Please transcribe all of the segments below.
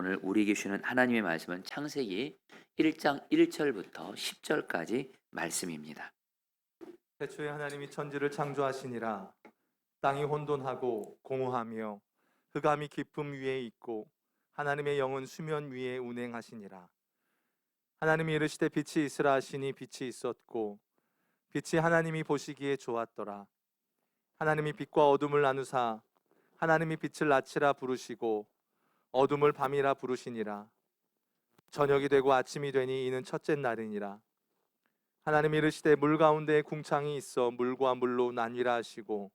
오늘 우리에게 주는 하나님의 말씀은 창세기 1장 1절부터 10절까지 말씀입니다. 태초에 하나님이 천지를 창조하시니라. 땅이 혼돈하고 공허하며 흑암이 깊음 위에 있고 하나님의 영은 수면 위에 운행하시니라. 하나님이 이르시되 빛이 있으라 하시니 빛이 있었고 빛이 하나님이 보시기에 좋았더라. 하나님이 빛과 어둠을 나누사 하나님이 빛을 낮이라 부르시고 어둠을 밤이라 부르시니라. 저녁이 되고 아침이 되니 이는 첫째 날이니라. 하나님이 이르시되 물 가운데에 궁창이 있어 물과 물로 나뉘라 하시고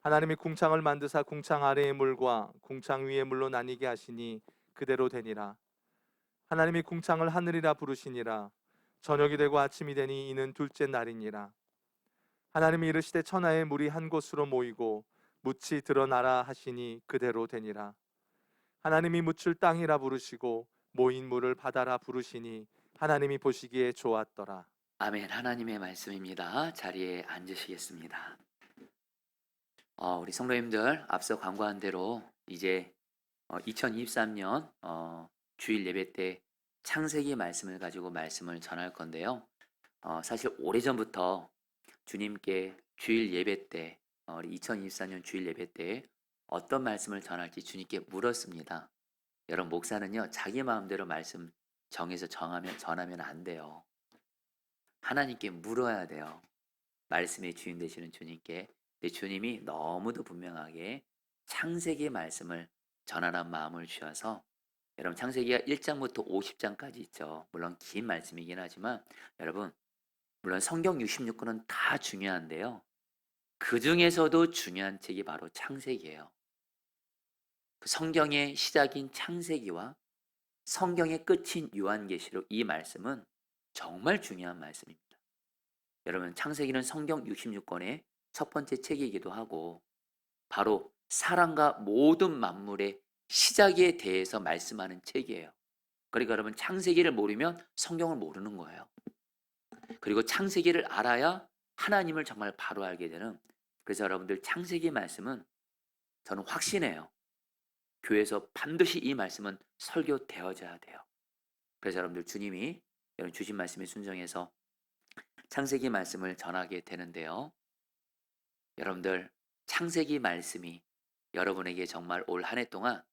하나님이 궁창을 만드사 궁창 아래의 물과 궁창 위의 물로 나뉘게 하시니 그대로 되니라. 하나님이 궁창을 하늘이라 부르시니라. 저녁이 되고 아침이 되니 이는 둘째 날이니라. 하나님이 이르시되 천하의 물이 한 곳으로 모이고 묻이 드러나라 하시니 그대로 되니라. 하나님이 묻을 땅이라 부르시고 모인 물을 바다라 부르시니 하나님이 보시기에 좋았더라. 아멘. 하나님의 말씀입니다. 자리에 앉으시겠습니다. 우리 성도님들 앞서 광고한 대로 이제 2023년 주일 예배 때 창세기 말씀을 가지고 말씀을 전할 건데요. 사실 오래전부터 주님께 주일 예배 때 우리 2024년 주일 예배 때 어떤 말씀을 전할지 주님께 물었습니다. 여러분, 목사는요 자기 마음대로 말씀 정해서 전하면 안 돼요. 하나님께 물어야 돼요. 말씀의 주인 되시는 주님께. 근데 주님이 너무도 분명하게 창세기의 말씀을 전하라는 마음을 주셔서, 여러분 창세기가 1장부터 50장까지 있죠. 물론 긴 말씀이긴 하지만 여러분, 물론 성경 66권은 다 중요한데요. 그 중에서도 중요한 책이 바로 창세기예요. 그 성경의 시작인 창세기와 성경의 끝인 요한계시록, 이 말씀은 정말 중요한 말씀입니다. 여러분, 창세기는 성경 66권의 첫 번째 책이기도 하고 바로 사람과 모든 만물의 시작에 대해서 말씀하는 책이에요. 그러니까 여러분, 창세기를 모르면 성경을 모르는 거예요. 그리고 창세기를 알아야 하나님을 정말 바로 알게 되는, 그래서 여러분들 창세기 말씀은 저는 확신해요. 교회에서 반드시 이 말씀은 설교되어져야 돼요. 그래서 여러분들 주님이 여러분 주신 말씀에 순종해서 창세기 말씀을 전하게 되는데요. 여러분들 창세기 말씀이 여러분에게 정말 올 한 해 동안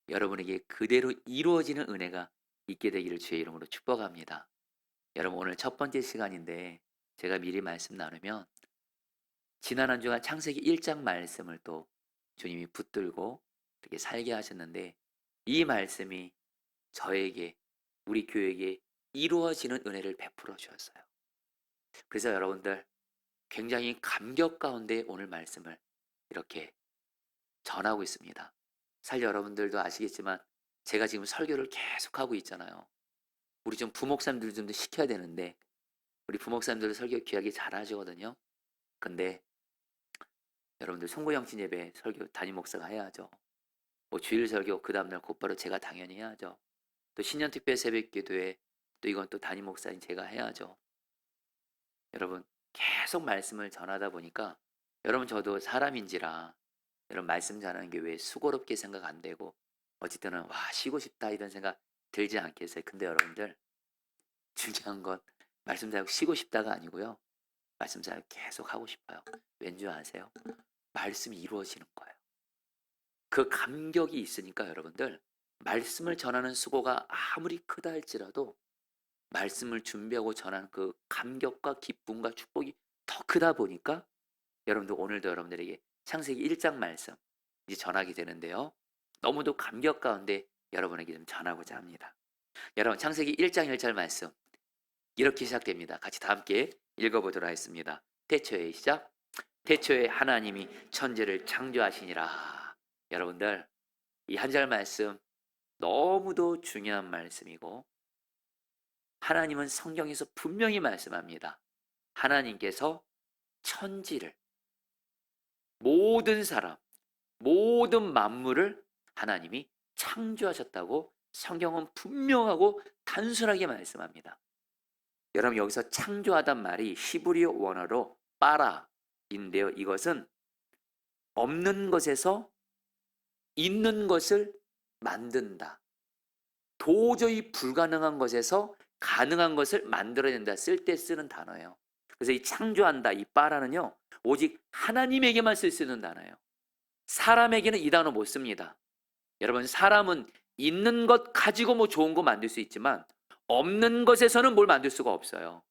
여러분에게 그대로 이루어지는 은혜가 있게 되기를 주의 이름으로 축복합니다. 여러분, 오늘 첫 번째 시간인데 제가 미리 말씀 나누면 지난 한 주간 창세기 1장 말씀을 또 주님이 붙들고 이렇게 살게 하셨는데, 이 말씀이 저에게, 우리 교회에게 이루어지는 은혜를 베풀어 주었어요. 그래서 여러분들 굉장히 감격 가운데 오늘 말씀을 이렇게 전하고 있습니다. 사실 여러분들도 아시겠지만 제가 지금 설교를 계속하고 있잖아요. 우리 좀 부목사님들 좀 더 시켜야 되는데, 우리 부목사님들 설교 귀하게 잘 하시거든요. 근데 여러분들 송구영신 예배 설교 담임 목사가 해야죠. 뭐 주일 설교 그 다음날 곧바로 제가 당연히 해야죠. 또 신년특별 새벽기도회 또 이건 또 담임 목사인 제가 해야죠. 여러분, 계속 말씀을 전하다 보니까 여러분, 저도 사람인지라 여러분 말씀 전하는 게 왜 수고롭게 생각 안 되고 어찌 때는 와 쉬고 싶다 이런 생각 들지 않겠어요? 근데 여러분들, 중요한 건 말씀 잘 쉬고 싶다가 아니고요. 말씀 잘 계속 하고 싶어요. 왠지 아세요? 말씀이 이루어지는 거예요. 그 감격이 있으니까 여러분들, 말씀을 전하는 수고가 아무리 크다 할지라도 말씀을 준비하고 전하는 그 감격과 기쁨과 축복이 더 크다 보니까 여러분들, 오늘도 여러분들에게 창세기 1장 말씀 이제 전하게 되는데요. 너무도 감격 가운데 여러분에게 좀 전하고자 합니다. 여러분, 창세기 1장 1절 말씀 이렇게 시작됩니다. 같이 다 함께 읽어보도록 하겠습니다. 태초에 시작. 태초에 하나님이 천지를 창조하시니라. 여러분들, 이 한 절 말씀 너무도 중요한 말씀이고, 하나님은 성경에서 분명히 말씀합니다. 하나님께서 천지를, 모든 사람, 모든 만물을 하나님이 창조하셨다고 성경은 분명하고 단순하게 말씀합니다. 여러분, 여기서 창조하단 말이 히브리어 원어로 빠라인데요. 이것은 없는 것에서 있는 것을 만든다, 도저히 불가능한 것에서 가능한 것을 만들어낸다 쓸 때 쓰는 단어예요. 그래서 이 창조한다, 이 빠라는요, 오직 하나님에게만 쓸 수 있는 단어예요. 사람에게는 이 단어 못 씁니다. 여러분, 사람은 있는 것 가지고 뭐 좋은 거 만들 수 있지만 없는 것에서는 뭘 만들 수가 없어요.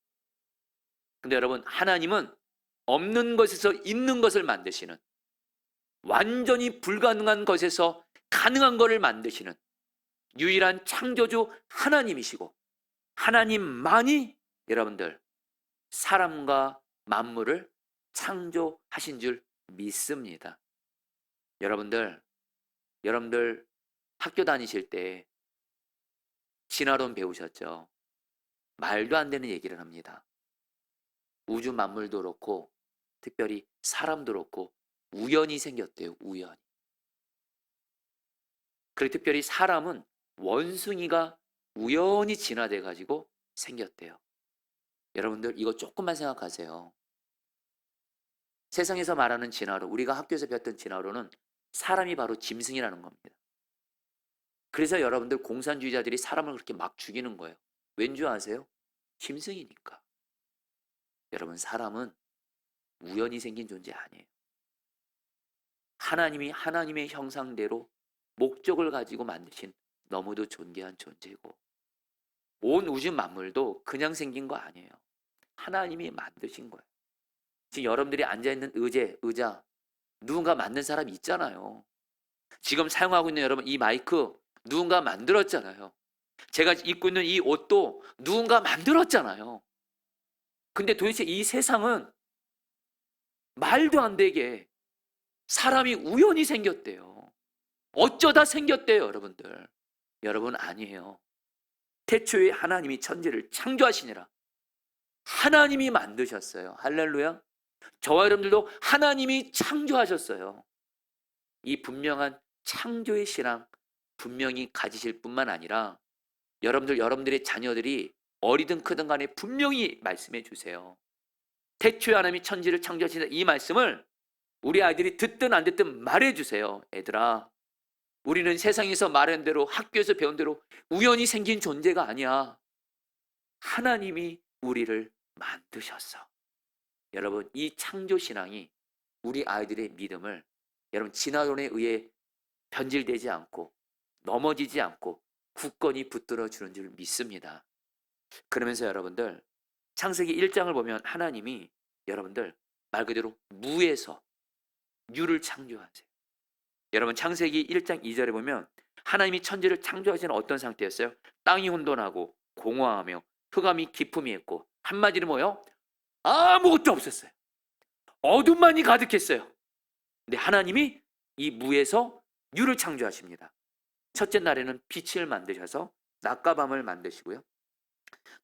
근데 여러분, 하나님은 없는 것에서 있는 것을 만드시는, 완전히 불가능한 것에서 가능한 것을 만드시는 유일한 창조주 하나님이시고, 하나님만이 여러분들 사람과 만물을 창조하신 줄 믿습니다. 여러분들 학교 다니실 때 진화론 배우셨죠? 말도 안 되는 얘기를 합니다. 우주 만물도 그렇고 특별히 사람도 그렇고 우연히 생겼대요. 우연히. 그리고 특별히 사람은 원숭이가 우연히 진화돼 가지고 생겼대요. 여러분들 이거 조금만 생각하세요. 세상에서 말하는 진화론, 우리가 학교에서 배웠던 진화론은 사람이 바로 짐승이라는 겁니다. 그래서 여러분들 공산주의자들이 사람을 그렇게 막 죽이는 거예요. 왠 줄 아세요? 짐승이니까. 여러분, 사람은 우연히 생긴 존재 아니에요. 하나님이 하나님의 형상대로 목적을 가지고 만드신 너무도 존귀한 존재고, 온 우주 만물도 그냥 생긴 거 아니에요. 하나님이 만드신 거예요. 지금 여러분들이 앉아있는 의자 누군가 만든 사람이 있잖아요. 지금 사용하고 있는 여러분 이 마이크 누군가 만들었잖아요. 제가 입고 있는 이 옷도 누군가 만들었잖아요. 근데 도대체 이 세상은 말도 안 되게 사람이 우연히 생겼대요. 어쩌다 생겼대요, 여러분들. 여러분, 아니에요. 태초에 하나님이 천지를 창조하시니라. 하나님이 만드셨어요. 할렐루야. 저와 여러분들도 하나님이 창조하셨어요. 이 분명한 창조의 신앙 분명히 가지실 뿐만 아니라 여러분들의 자녀들이 어리든 크든 간에 분명히 말씀해 주세요. 태초에 하나님이 천지를 창조하신다, 이 말씀을 우리 아이들이 듣든 안 듣든 말해 주세요. 애들아, 우리는 세상에서 말한 대로, 학교에서 배운 대로 우연히 생긴 존재가 아니야. 하나님이 우리를 만드셨어. 여러분, 이 창조신앙이 우리 아이들의 믿음을 여러분 진화론에 의해 변질되지 않고 넘어지지 않고 굳건히 붙들어 주는 줄 믿습니다. 그러면서 여러분들 창세기 1장을 보면 하나님이 여러분들 말 그대로 무에서 유를 창조하세요. 여러분, 창세기 1장 2절에 보면 하나님이 천지를 창조하시는 어떤 상태였어요? 땅이 혼돈하고 공허하며 흑암이 깊음이 있고, 한마디로 뭐요? 아무것도 없었어요. 어둠만이 가득했어요. 근데 하나님이 이 무에서 유를 창조하십니다. 첫째 날에는 빛을 만드셔서 낮과 밤을 만드시고요.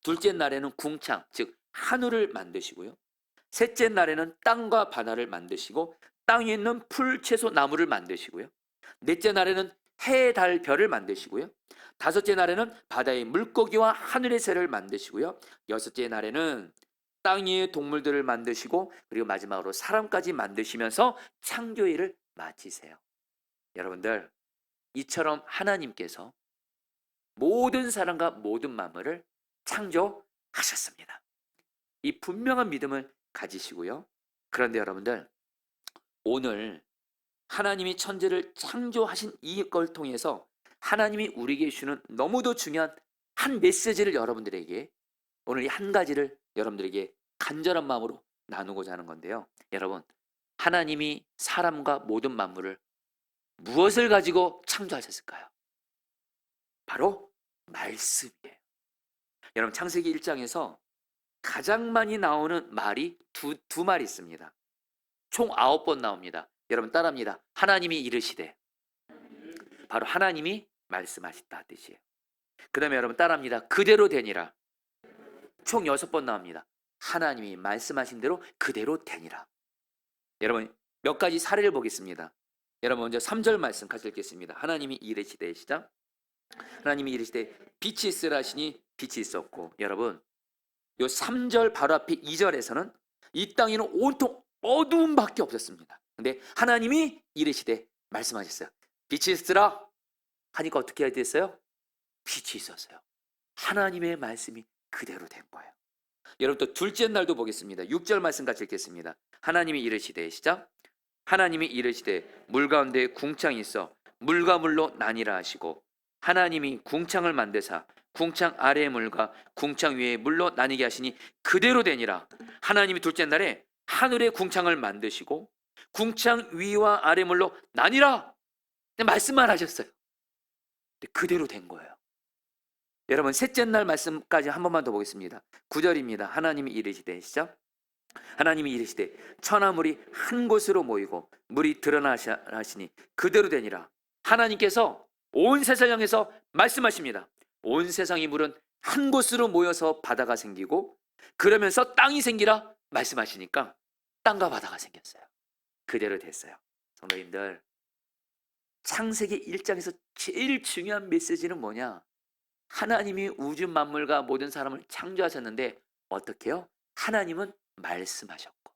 둘째 날에는 궁창, 즉 하늘을 만드시고요. 셋째 날에는 땅과 바다를 만드시고 땅에 있는 풀, 채소, 나무를 만드시고요. 넷째 날에는 해, 달, 별을 만드시고요. 다섯째 날에는 바다의 물고기와 하늘의 새를 만드시고요. 여섯째 날에는 땅 위의 동물들을 만드시고, 그리고 마지막으로 사람까지 만드시면서 창조일을 마치세요. 여러분들, 이처럼 하나님께서 모든 사람과 모든 만물을 창조하셨습니다. 이 분명한 믿음을 가지시고요. 그런데 여러분들, 오늘 하나님이 천지를 창조하신 이걸 통해서 하나님이 우리에게 주는 너무도 중요한 한 메시지를 여러분들에게, 오늘 이 한 가지를 여러분들에게 간절한 마음으로 나누고자 하는 건데요. 여러분, 하나님이 사람과 모든 만물을 무엇을 가지고 창조하셨을까요? 바로 말씀이에요. 여러분, 창세기 1장에서 가장 많이 나오는 말이 두 말이 있습니다. 총 9번 나옵니다. 여러분 따라합니다. 하나님이 이르시되. 바로 하나님이 말씀하셨다 뜻이에요. 그 다음에 여러분 따라합니다. 그대로 되니라. 총 6번 나옵니다. 하나님이 말씀하신 대로 그대로 되니라. 여러분 몇 가지 사례를 보겠습니다. 여러분 먼저 3절 말씀 같이 읽겠습니다. 하나님이 이르시되, 시작. 하나님이 이르시되 빛이 있으라 하시니 빛이 있었고. 여러분 요 3절 바로 앞에 2절에서는 이 땅에는 온통 어두움밖에 없었습니다. 근데 하나님이 이르시되 말씀하셨어요. 빛이 있으라 하니까 어떻게 해야 됐어요? 빛이 있었어요. 하나님의 말씀이 그대로 된 거예요. 여러분 또 둘째 날도 보겠습니다. 6절 말씀 같이 읽겠습니다. 하나님이 이르시되, 시작. 하나님이 이르시되 물 가운데 궁창이 있어 물과 물로 나뉘라 하시고, 하나님이 궁창을 만드사 궁창 아래의 물과 궁창 위의 물로 나뉘게 하시니 그대로 되니라. 하나님이 둘째 날에 하늘의 궁창을 만드시고 궁창 위와 아래 물로 나뉘라 말씀만 하셨어요. 그대로 된 거예요. 여러분 셋째 날 말씀까지 한 번만 더 보겠습니다. 9절입니다. 하나님이 이르시되, 시작. 하나님이 이르시되 천하물이 한 곳으로 모이고 물이 드러나시니 그대로 되니라. 하나님께서 온 세상을 향해서 말씀하십니다. 온 세상의 물은 한 곳으로 모여서 바다가 생기고 그러면서 땅이 생기라 말씀하시니까 땅과 바다가 생겼어요. 그대로 됐어요. 성도님들, 창세기 1장에서 제일 중요한 메시지는 뭐냐? 하나님이 우주 만물과 모든 사람을 창조하셨는데 어떻게 해요? 하나님은 말씀하셨고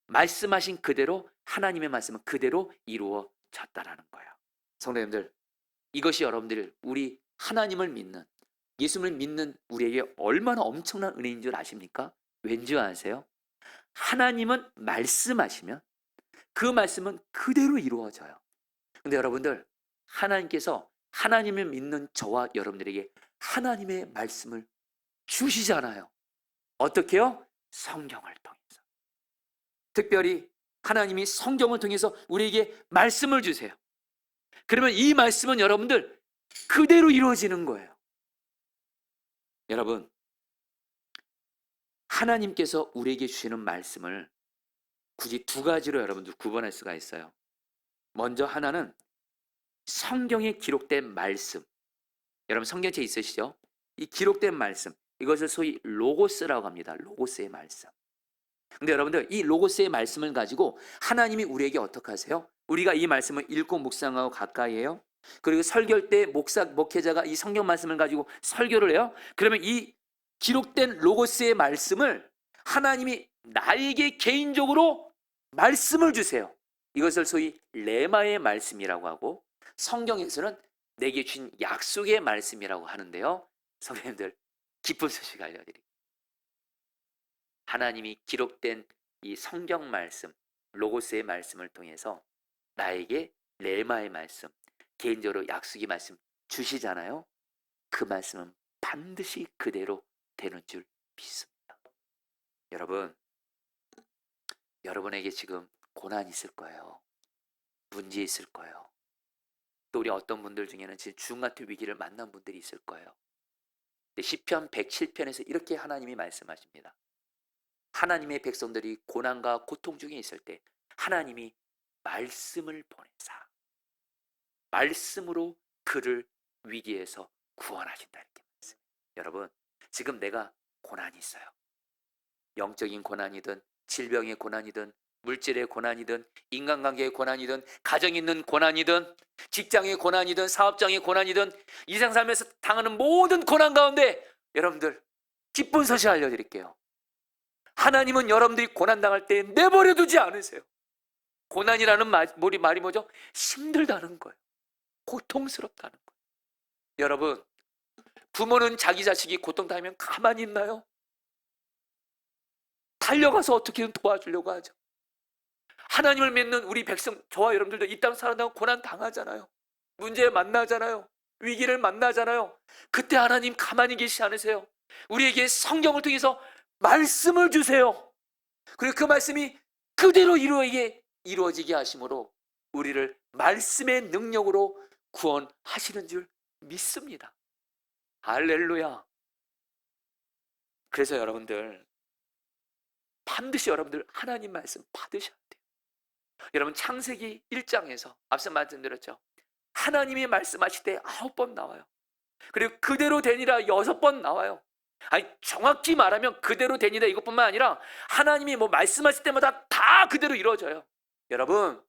말씀하신 그대로 하나님의 말씀은 그대로 이루어졌다라는 거예요. 성도님들, 이것이 여러분들 우리 하나님을 믿는, 예수님을 믿는 우리에게 얼마나 엄청난 은혜인 줄 아십니까? 왠지 아세요? 하나님은 말씀하시면 그 말씀은 그대로 이루어져요. 근데 여러분들, 하나님께서 하나님을 믿는 저와 여러분들에게 하나님의 말씀을 주시잖아요. 어떻게요? 성경을 통해서. 특별히 하나님이 성경을 통해서 우리에게 말씀을 주세요. 그러면 이 말씀은 여러분들 그대로 이루어지는 거예요. 여러분, 하나님께서 우리에게 주시는 말씀을 굳이 두 가지로 여러분들 구분할 수가 있어요. 먼저 하나는 성경에 기록된 말씀. 여러분 성경책 있으시죠? 이 기록된 말씀, 이것을 소위 로고스라고 합니다. 로고스의 말씀. 근데 여러분들, 이 로고스의 말씀을 가지고 하나님이 우리에게 어떻게 하세요? 우리가 이 말씀을 읽고 묵상하고 가까이 해요. 그리고 설교할 때 목회자가 이 성경 말씀을 가지고 설교를 해요. 그러면 이 기록된 로고스의 말씀을 하나님이 나에게 개인적으로 말씀을 주세요. 이것을 소위 레마의 말씀이라고 하고, 성경에서는 내게 주신 약속의 말씀이라고 하는데요. 선생님들, 기쁜 소식 알려드릴게요. 하나님이 기록된 이 성경 말씀, 로고스의 말씀을 통해서 나에게 레마의 말씀, 개인적으로 약속의 말씀 주시잖아요. 그 말씀은 반드시 그대로 되는 줄 믿습니다. 여러분, 여러분에게 지금 고난이 있을 거예요. 문제 있을 거예요. 또 우리 어떤 분들 중에는 지금 죽음 같은 위기를 만난 분들이 있을 거예요. 시편 107편에서 이렇게 하나님이 말씀하십니다. 하나님의 백성들이 고난과 고통 중에 있을 때 하나님이 말씀을 보내사 말씀으로 그를 위기에서 구원하신다, 이렇게 말씀해요. 여러분, 지금 내가 고난이 있어요. 영적인 고난이든 질병의 고난이든 물질의 고난이든 인간관계의 고난이든 가정에 있는 고난이든 직장의 고난이든 사업장의 고난이든 이상 삶에서 당하는 모든 고난 가운데 여러분들 기쁜 소식 알려드릴게요. 하나님은 여러분들이 고난당할 때 내버려 두지 않으세요. 고난이라는 말이 뭐죠? 힘들다는 거예요. 고통스럽다는 거예요. 여러분, 부모는 자기 자식이 고통당하면 가만히 있나요? 달려가서 어떻게든 도와주려고 하죠. 하나님을 믿는 우리 백성, 저와 여러분들도 이 땅 살아나고 고난 당하잖아요. 문제 만나잖아요. 위기를 만나잖아요. 그때 하나님 가만히 계시지 않으세요. 우리에게 성경을 통해서 말씀을 주세요. 그리고 그 말씀이 그대로 이루어지게 하심으로 우리를 말씀의 능력으로 구원하시는 줄 믿습니다. 할렐루야. 그래서 여러분들 반드시 여러분들 하나님 말씀 받으셔야 돼요. 여러분 창세기 1장에서 앞서 말씀드렸죠. 하나님이 말씀하실 때 9번 나와요. 그리고 그대로 되니라 6번 나와요. 아니 정확히 말하면 그대로 되니라 이것뿐만 아니라 하나님이 말씀하실 때마다 다 그대로 이루어져요. 여러분,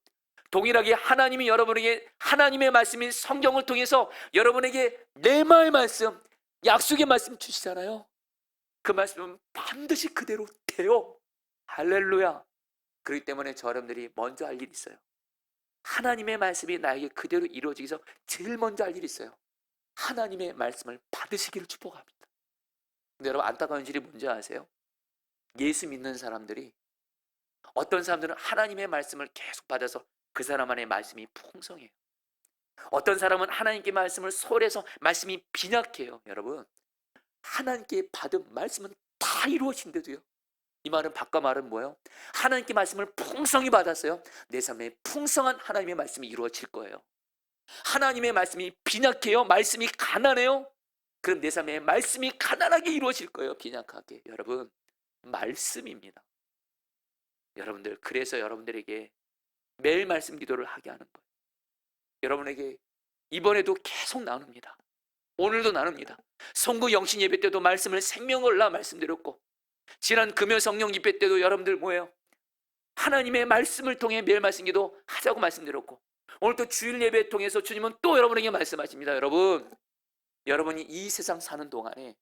동일하게 하나님이 여러분에게 하나님의 말씀인 성경을 통해서 여러분에게 레마의 말씀, 약속의 말씀 주시잖아요. 그 말씀은 반드시 그대로 돼요. 할렐루야. 그렇기 때문에 저 여러분들이 먼저 할 일이 있어요. 하나님의 말씀이 나에게 그대로 이루어지기 위해서 제일 먼저 할 일이 있어요. 하나님의 말씀을 받으시기를 축복합니다. 근데 여러분 안타까운 일이 뭔지 아세요? 예수 믿는 사람들이, 어떤 사람들은 하나님의 말씀을 계속 받아서 그 사람 안에 말씀이 풍성해요. 어떤 사람은 하나님께 말씀을 소홀해서 말씀이 빈약해요. 여러분, 하나님께 받은 말씀은 다 이루어진대도요. 이 말은 바꿔 말은 뭐예요? 하나님께 말씀을 풍성히 받았어요. 내 삶에 풍성한 하나님의 말씀이 이루어질 거예요. 하나님의 말씀이 빈약해요. 말씀이 가난해요. 그럼 내 삶에 말씀이 가난하게 이루어질 거예요. 빈약하게. 여러분, 말씀입니다. 여러분들, 그래서 여러분들에게 매일 말씀 기도를 하게 하는 거예요. 여러분에게 이번에도 계속 나눕니다. 오늘도 나눕니다. 성구 영신 예배 때도 말씀을 생명을라 말씀드렸고, 지난 금요 성령 집회 때도 여러분들 뭐예요? 하나님의 말씀을 통해 매일 말씀 기도 하자고 말씀드렸고, 오늘 또 주일 예배 통해서 주님은 또 여러분에게 말씀하십니다. 여러분이 이 세상 사는 동안에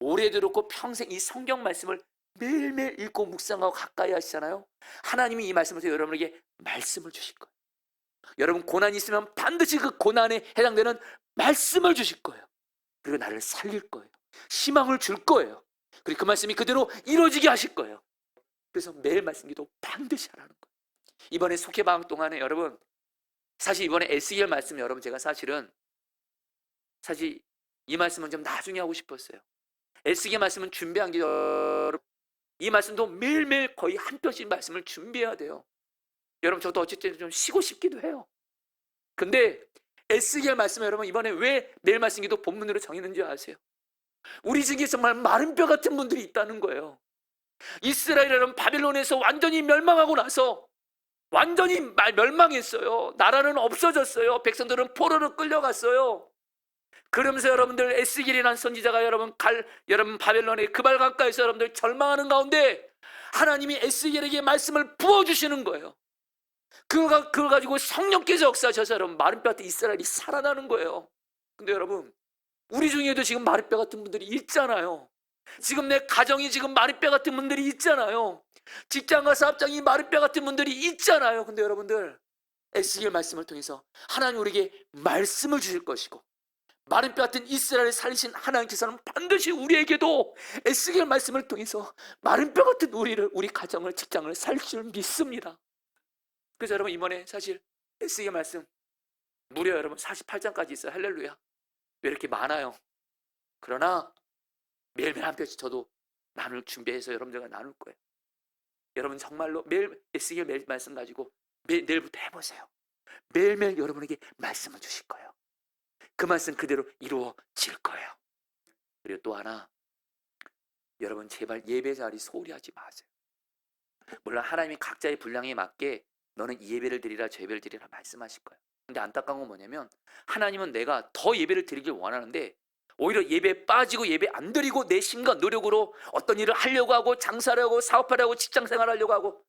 오래 들었고 평생 이 성경 말씀을 매일매일 읽고 묵상하고 가까이 하시잖아요. 하나님이 이 말씀을 통해 여러분에게 말씀을 주실 거예요. 여러분 고난이 있으면 반드시 그 고난에 해당되는 말씀을 주실 거예요. 그리고 나를 살릴 거예요. 희망을 줄 거예요. 그리고 그 말씀이 그대로 이루어지게 하실 거예요. 그래서 매일 말씀 기도 반드시 하라는 거예요. 이번에 속회방 동안에 여러분, 사실 이번에 에스겔 말씀 여러분 제가 사실 이 말씀은 좀 나중에 하고 싶었어요. 에스겔 말씀은 준비한 게 이 말씀도 매일매일 거의 한 편씩 말씀을 준비해야 돼요. 여러분 저도 어쨌든 좀 쉬고 싶기도 해요. 근데 에스겔 말씀 여러분 이번에 왜 매일 말씀 기도 본문으로 정했는지 아세요? 우리 중에 정말 마른 뼈 같은 분들이 있다는 거예요. 이스라엘은 바벨론에서 완전히 멸망하고 나서 완전히 멸망했어요. 나라는 없어졌어요. 백성들은 포로로 끌려갔어요. 그러면서 여러분들 에스겔이라는 선지자가 여러분 바벨론의 그발 강가에서 여러분들 절망하는 가운데 하나님이 에스겔에게 말씀을 부어주시는 거예요. 그걸 가지고 성령께서 역사하셔서 여러분 마른 뼈 같은 이스라엘이 살아나는 거예요. 근데 여러분 우리 중에도 지금 마른 뼈 같은 분들이 있잖아요. 지금 내 가정이 지금 마른 뼈 같은 분들이 있잖아요. 직장과 사업장이 마른 뼈 같은 분들이 있잖아요. 근데 여러분들 에스겔 말씀을 통해서 하나님 우리에게 말씀을 주실 것이고, 마른 뼈 같은 이스라엘을 살리신 하나님께서는 반드시 우리에게도 에스겔 말씀을 통해서 마른 뼈 같은 우리 가정을 직장을 살릴 줄 믿습니다. 그래서 여러분 이번에 사실 에스겔 말씀 무려 여러분 48장까지 있어요. 할렐루야. 왜 이렇게 많아요? 그러나 매일매일 한 편씩 저도 나눌 준비해서 여러분들과 나눌 거예요. 여러분 정말로 매일 에스겔 매일 말씀 가지고 내일부터 해보세요. 매일매일 여러분에게 말씀을 주실 거예요. 그 말씀 그대로 이루어질 거예요. 그리고 또 하나, 여러분 제발 예배 자리 소홀히 하지 마세요. 물론 하나님이 각자의 분량에 맞게 너는 이 예배를 드리라 저 예배를 드리라 말씀하실 거예요. 근데 안타까운 건 뭐냐면 하나님은 내가 더 예배를 드리길 원하는데 오히려 예배에 빠지고 예배 안 드리고 내 힘과 노력으로 어떤 일을 하려고 하고 장사를 하고 사업하려고 직장생활 하려고 하고,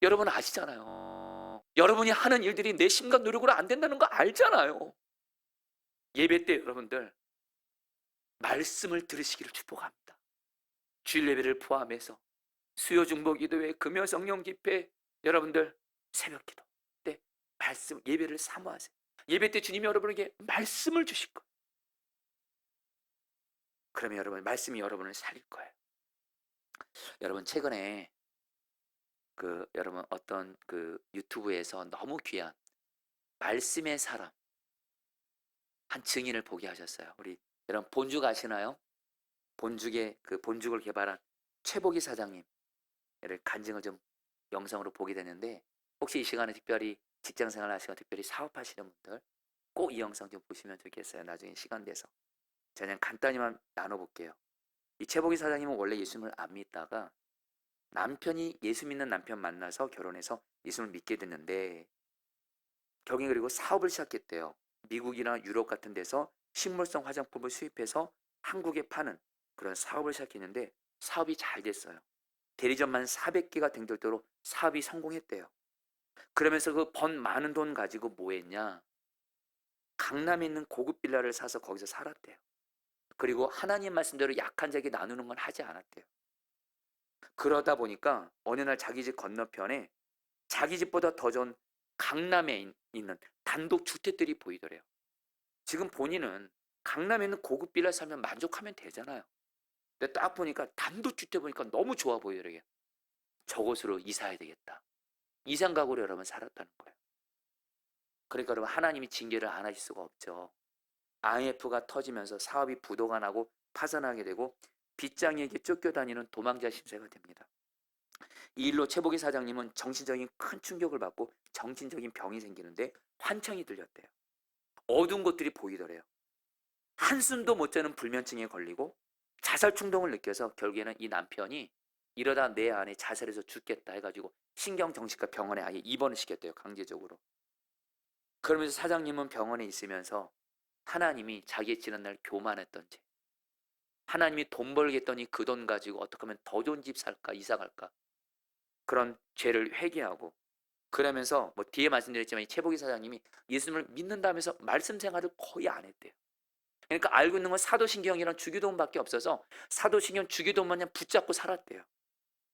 여러분 아시잖아요. 여러분이 하는 일들이 내 힘과 노력으로 안 된다는 거 알잖아요. 예배 때 여러분들 말씀을 들으시기를 축복합니다. 주일 예배를 포함해서 수요 중보 기도회, 금요 성령 집회, 여러분들 새벽 기도 때 말씀 예배를 사모하세요. 예배 때 주님이 여러분에게 말씀을 주실 거예요. 그러면 여러분 말씀이 여러분을 살릴 거예요. 여러분 최근에 여러분 어떤 유튜브에서 너무 귀한 말씀의 사람 한 증인을 보게 하셨어요. 우리 여러분 본죽 아시나요? 본죽을 개발한 최복희 사장님을 간증을 좀 영상으로 보게 됐는데, 혹시 이 시간에 특별히 직장생활 하시거나 특별히 사업하시는 분들 꼭 이 영상 좀 보시면 좋겠어요. 나중에 시간 돼서 제가 그냥 간단히만 나눠볼게요. 이 최복희 사장님은 원래 예수님을 안 믿다가 남편이 예수 믿는 남편 만나서 결혼해서 예수님을 믿게 됐는데 경이 그리고 사업을 시작했대요. 미국이나 유럽 같은 데서 식물성 화장품을 수입해서 한국에 파는 그런 사업을 시작했는데 사업이 잘 됐어요. 대리점만 400개가 된 정도로 사업이 성공했대요. 그러면서 그 번 많은 돈 가지고 뭐 했냐? 강남에 있는 고급 빌라를 사서 거기서 살았대요. 그리고 하나님 말씀대로 약한 자에게 나누는 건 하지 않았대요. 그러다 보니까 어느 날 자기 집 건너편에 자기 집보다 더 좋은 강남에 있는 단독 주택들이 보이더래요. 지금 본인은 강남에 있는 고급 빌라 살면 만족하면 되잖아요. 근데 딱 보니까 단독주택 보니까 너무 좋아 보이더래요. 저곳으로 이사해야 되겠다. 이상가구로 여러분 살았다는 거예요. 그러니까 여러분 하나님이 징계를 안 하실 수가 없죠. IMF가 터지면서 사업이 부도가 나고 파산하게 되고 빚장이에게 쫓겨다니는 도망자 신세가 됩니다. 이 일로 최복희 사장님은 정신적인 큰 충격을 받고 정신적인 병이 생기는데 환청이 들렸대요. 어두운 것들이 보이더래요. 한숨도 못 자는 불면증에 걸리고 자살 충동을 느껴서 결국에는 이 남편이 이러다 내 안에 자살해서 죽겠다 해가지고 신경정신과 병원에 아예 입원을 시켰대요. 강제적으로. 그러면서 사장님은 병원에 있으면서 하나님이 자기의 지난날 교만했던 죄, 하나님이 돈 벌겠더니 그 돈 가지고 어떻게 하면 더 좋은 집 살까 이사 갈까 그런 죄를 회개하고 그러면서 뭐 뒤에 말씀드렸지만 이 최복희 사장님이 예수님을 믿는다면서 말씀 생활을 거의 안 했대요. 그러니까 알고 있는 건 사도신경이랑 주기도문밖에 없어서 사도신경 주기도문만 그냥 붙잡고 살았대요.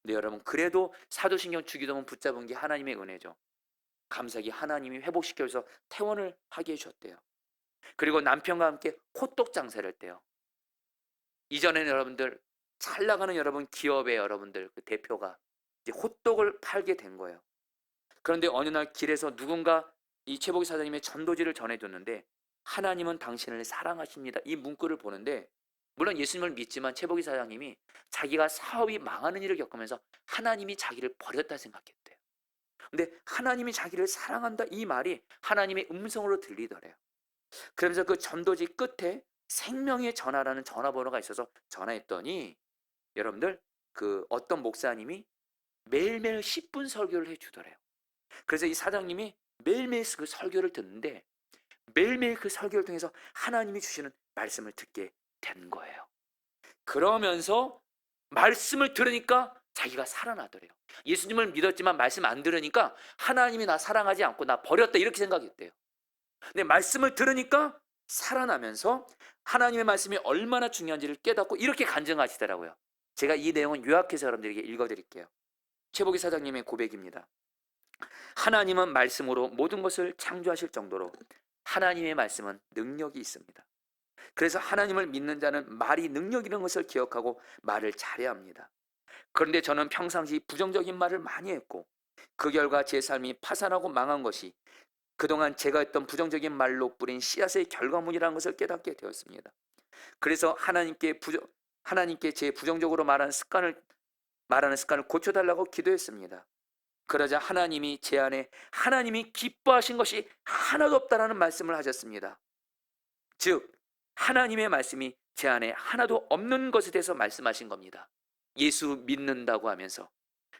네 여러분 그래도 사도신경 주기도문 붙잡은 게 하나님의 은혜죠. 감사하게 하나님이 회복시켜서 퇴원을 하게 해주셨대요. 그리고 남편과 함께 호떡 장사를 했대요. 이전에는 여러분들 잘 나가는 여러분 기업의 여러분들 그 대표가 이제 호떡을 팔게 된 거예요. 그런데 어느 날 길에서 누군가 이 최복희 사장님의 전도지를 전해줬는데 하나님은 당신을 사랑하십니다. 이 문구를 보는데 물론 예수님을 믿지만 최복희 사장님이 자기가 사업이 망하는 일을 겪으면서 하나님이 자기를 버렸다 생각했대요. 근데 하나님이 자기를 사랑한다 이 말이 하나님의 음성으로 들리더래요. 그러면서 그 전도지 끝에 생명의 전화라는 전화번호가 있어서 전화했더니 여러분들 그 어떤 목사님이 매일매일 10분 설교를 해주더래요. 그래서 이 사장님이 매일매일 그 설교를 듣는데 매일매일 그 설교를 통해서 하나님이 주시는 말씀을 듣게 된 거예요. 그러면서 말씀을 들으니까 자기가 살아나더래요. 예수님을 믿었지만 말씀 안 들으니까 하나님이 나 사랑하지 않고 나 버렸다 이렇게 생각했대요. 근데 말씀을 들으니까 살아나면서 하나님의 말씀이 얼마나 중요한지를 깨닫고 이렇게 간증하시더라고요. 제가 이 내용은 요약해서 여러분들에게 읽어드릴게요. 최복희 사장님의 고백입니다. 하나님은 말씀으로 모든 것을 창조하실 정도로 하나님의 말씀은 능력이 있습니다. 그래서 하나님을 믿는 자는 말이 능력이라는 것을 기억하고 말을 잘해야 합니다. 그런데 저는 평상시 부정적인 말을 많이 했고 그 결과 제 삶이 파산하고 망한 것이 그동안 제가 했던 부정적인 말로 뿌린 씨앗의 결과물이라는 것을 깨닫게 되었습니다. 그래서 하나님께 제 부정적으로 말하는 습관을 고쳐달라고 기도했습니다. 그러자 하나님이 제 안에 하나님이 기뻐하신 것이 하나도 없다라는 말씀을 하셨습니다. 즉 하나님의 말씀이 제 안에 하나도 없는 것에 대해서 말씀하신 겁니다. 예수 믿는다고 하면서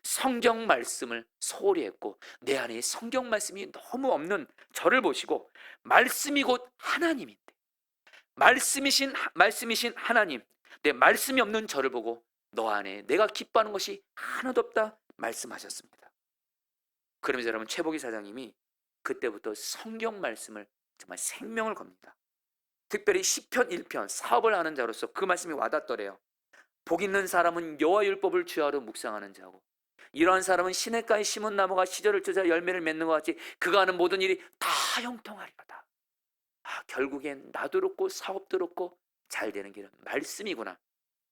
성경 말씀을 소홀히 했고 내 안에 성경 말씀이 너무 없는 저를 보시고 말씀이 곧 하나님인데 말씀이신 하나님 내 말씀이 없는 저를 보고 너 안에 내가 기뻐하는 것이 하나도 없다 말씀하셨습니다. 그러면서 여러분 최복희 사장님이 그때부터 성경 말씀을 정말 생명을 겁니다. 특별히 시편 1편 사업을 하는 자로서 그 말씀이 와닿더래요. 복 있는 사람은 여호와 율법을 주야로 묵상하는 자고 이러한 사람은 시냇가에 심은 나무가 시절을 쫓아 열매를 맺는 것 같이 그가 하는 모든 일이 다 형통하리로다. 결국엔 나도 그렇고 사업도 그렇고 잘 되는 길은 말씀이구나.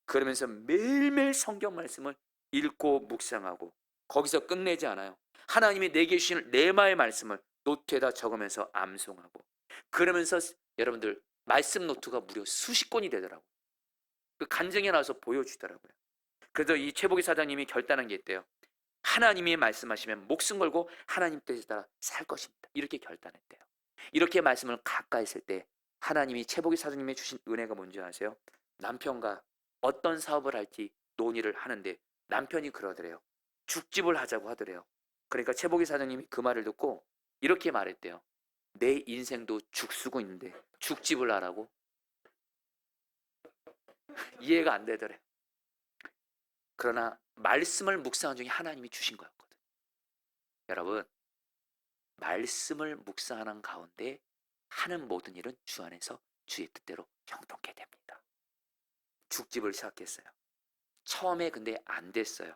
그러면서 매일매일 성경 말씀을 읽고 묵상하고 거기서 끝내지 않아요. 하나님이 내게 주신 레마의 말씀을 노트에다 적으면서 암송하고 그러면서 여러분들 말씀 노트가 무려 수십 권이 되더라고요. 그 간증에 나와서 보여주더라고요. 그래서 이 최복희 사장님이 결단한 게 있대요. 하나님이 말씀하시면 목숨 걸고 하나님 뜻에 따라 살 것입니다. 이렇게 결단했대요. 이렇게 말씀을 가까이 했을 때 하나님이 최복희 사장님이 주신 은혜가 뭔지 아세요? 남편과 어떤 사업을 할지 논의를 하는데 남편이 그러더래요. 죽집을 하자고 하더래요. 그러니까 최복희 사장님이 그 말을 듣고 이렇게 말했대요. 내 인생도 죽쓰고 있는데 죽집을 하라고? 이해가 안 되더래요. 그러나 말씀을 묵상한 중에 하나님이 주신 거였거든요. 여러분 말씀을 묵상하는 가운데 하는 모든 일은 주 안에서 주의 뜻대로 형통케 됩니다. 죽집을 시작했어요. 처음에 근데 안 됐어요.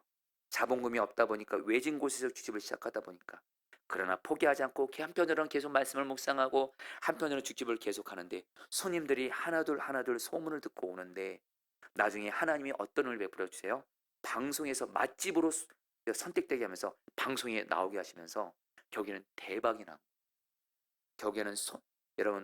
자본금이 없다 보니까 외진 곳에서 죽집을 시작하다 보니까 그러나 포기하지 않고 한편으로는 계속 말씀을 묵상하고 한편으로는 죽집을 계속하는데 손님들이 하나둘 소문을 듣고 오는데 나중에 하나님이 어떤 은혜를 베풀어 주세요? 방송에서 맛집으로 선택되게 하면서 방송에 나오게 하시면서 거기는 대박이 나. 거기에는 여러분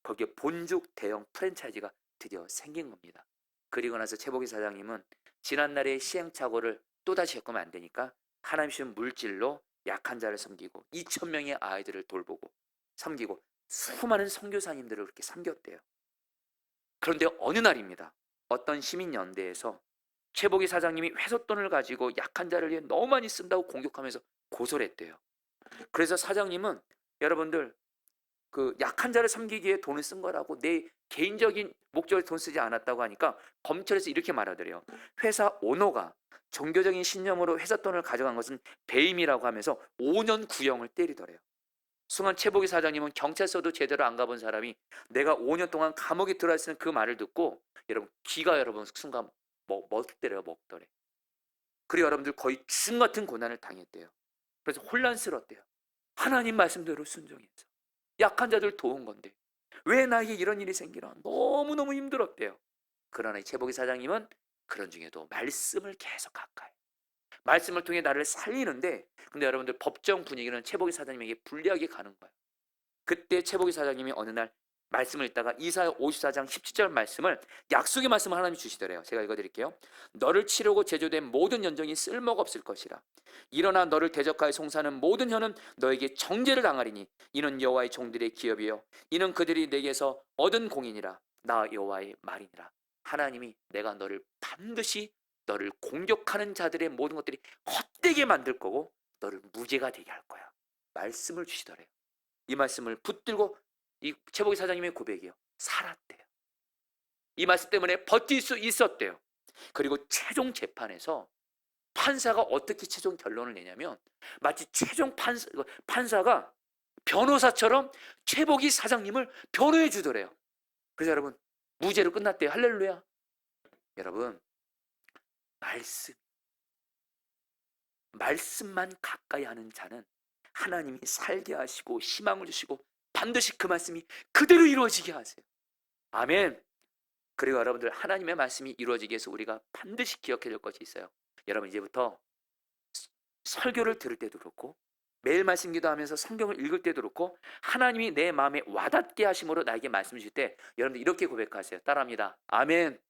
거기에 본죽 대형 프랜차이즈가 드디어 생긴 겁니다. 그리고 나서 최복희 사장님은 지난날의 시행착오를 또다시 겪으면 안 되니까 하나님 주신 물질로 약한 자를 섬기고 2,000명의 아이들을 돌보고 섬기고 수많은 선교사님들을 그렇게 섬겼대요. 그런데 어느 날입니다. 어떤 시민연대에서 최복희 사장님이 회소돈을 가지고 약한 자를 위해 너무 많이 쓴다고 공격하면서 고소를 했대요. 그래서 사장님은 여러분들 그 약한 자를 섬기기에 돈을 쓴 거라고 내 개인적인 목적에 돈 쓰지 않았다고 하니까 검찰에서 이렇게 말하더래요. 회사 오너가 종교적인 신념으로 회사 돈을 가져간 것은 배임이라고 하면서 5년 구형을 때리더래요. 순간 최복희 사장님은 경찰서도 제대로 안 가본 사람이 내가 5년 동안 감옥에 들어있는 그 말을 듣고 여러분 귀가 여러분 순간 먹더래요. 먹더래. 그리고 여러분들 거의 죽음 같은 고난을 당했대요. 그래서 혼란스럽대요. 하나님 말씀대로 순종해서 약한 자들 도운 건데 왜 나에게 이런 일이 생기나 너무너무 힘들었대요. 그러나 최복희 사장님은 그런 중에도 말씀을 계속 가까이 말씀을 통해 나를 살리는데 근데 여러분들 법정 분위기는 최복희 사장님에게 불리하게 가는 거예요. 그때 최복희 사장님이 어느 날 말씀을 읽다가 이사야 54장 17절 말씀을 약속의 말씀을 하나님이 주시더래요. 제가 읽어드릴게요. 너를 치르고 제조된 모든 연정이 쓸모가 없을 것이라. 일어나 너를 대적하여 송사하는 모든 혀는 너에게 정죄를 당하리니 이는 여호와의 종들의 기업이요 이는 그들이 내게서 얻은 공인이라. 나 여호와의 말이니라. 하나님이 내가 너를 반드시 너를 공격하는 자들의 모든 것들이 헛되게 만들 거고 너를 무죄가 되게 할 거야. 말씀을 주시더래요. 이 말씀을 붙들고 이 최복희 사장님의 고백이요. 살았대요. 이 말씀 때문에 버틸 수 있었대요. 그리고 최종 재판에서 판사가 어떻게 최종 결론을 내냐면 마치 최종 판사가 변호사처럼 최복희 사장님을 변호해 주더래요. 그래서 여러분 무죄로 끝났대요. 할렐루야. 여러분 말씀만 가까이 하는 자는 하나님이 살게 하시고 희망을 주시고 반드시 그 말씀이 그대로 이루어지게 하세요. 아멘. 그리고 여러분들 하나님의 말씀이 이루어지기 위해서 우리가 반드시 기억해야 될 것이 있어요. 여러분 이제부터 설교를 들을 때도 그렇고 매일 말씀 기도하면서 성경을 읽을 때도 그렇고 하나님이 내 마음에 와닿게 하심으로 나에게 말씀 주실 때 여러분들 이렇게 고백하세요. 따라합니다. 아멘.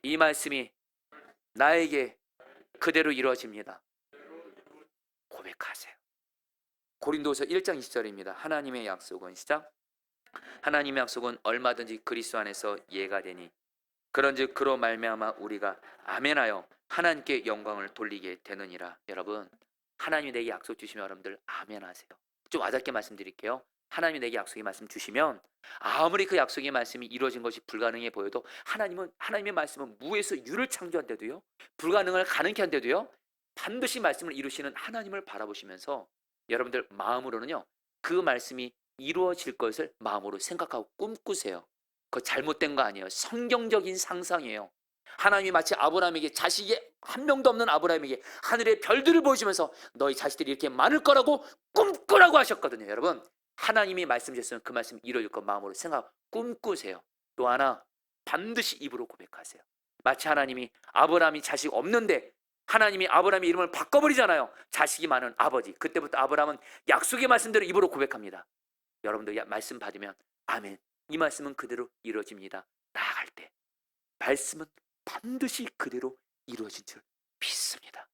이 말씀이 나에게 그대로 이루어집니다. 고백하세요. 고린도서 1장 20절입니다. 하나님의 약속은 시작. 하나님의 약속은 얼마든지 그리스도 안에서 예가 되니 그런즉 그로 말미암아 우리가 아멘하여 하나님께 영광을 돌리게 되느니라. 여러분 하나님이 내게 약속 주시면 여러분들 아멘하세요. 좀 와닿게 말씀드릴게요. 하나님이 내게 약속의 말씀 주시면 아무리 그 약속의 말씀이 이루어진 것이 불가능해 보여도 하나님의 말씀은 무에서 유를 창조한데도요 불가능을 가능케 한데도요 반드시 말씀을 이루시는 하나님을 바라보시면서 여러분들 마음으로는요 그 말씀이 이루어질 것을 마음으로 생각하고 꿈꾸세요. 그거 잘못된 거 아니에요. 성경적인 상상이에요. 하나님이 마치 아브라함에게 자식이 한 명도 없는 아브라함에게 하늘의 별들을 보여주면서 너희 자식들이 이렇게 많을 거라고 꿈꾸라고 하셨거든요. 여러분 하나님이 말씀 주셨으면 그 말씀이 이루어질 것 마음으로 생각 꿈꾸세요. 또 하나 반드시 입으로 고백하세요. 마치 하나님이 아브라함이 자식 없는데 하나님이 아브라함의 이름을 바꿔버리잖아요. 자식이 많은 아버지. 그때부터 아브라함은 약속의 말씀대로 입으로 고백합니다. 여러분들 말씀 받으면 아멘. 이 말씀은 그대로 이루어집니다. 나아갈 때 말씀은 반드시 그대로 이루어진 줄 믿습니다.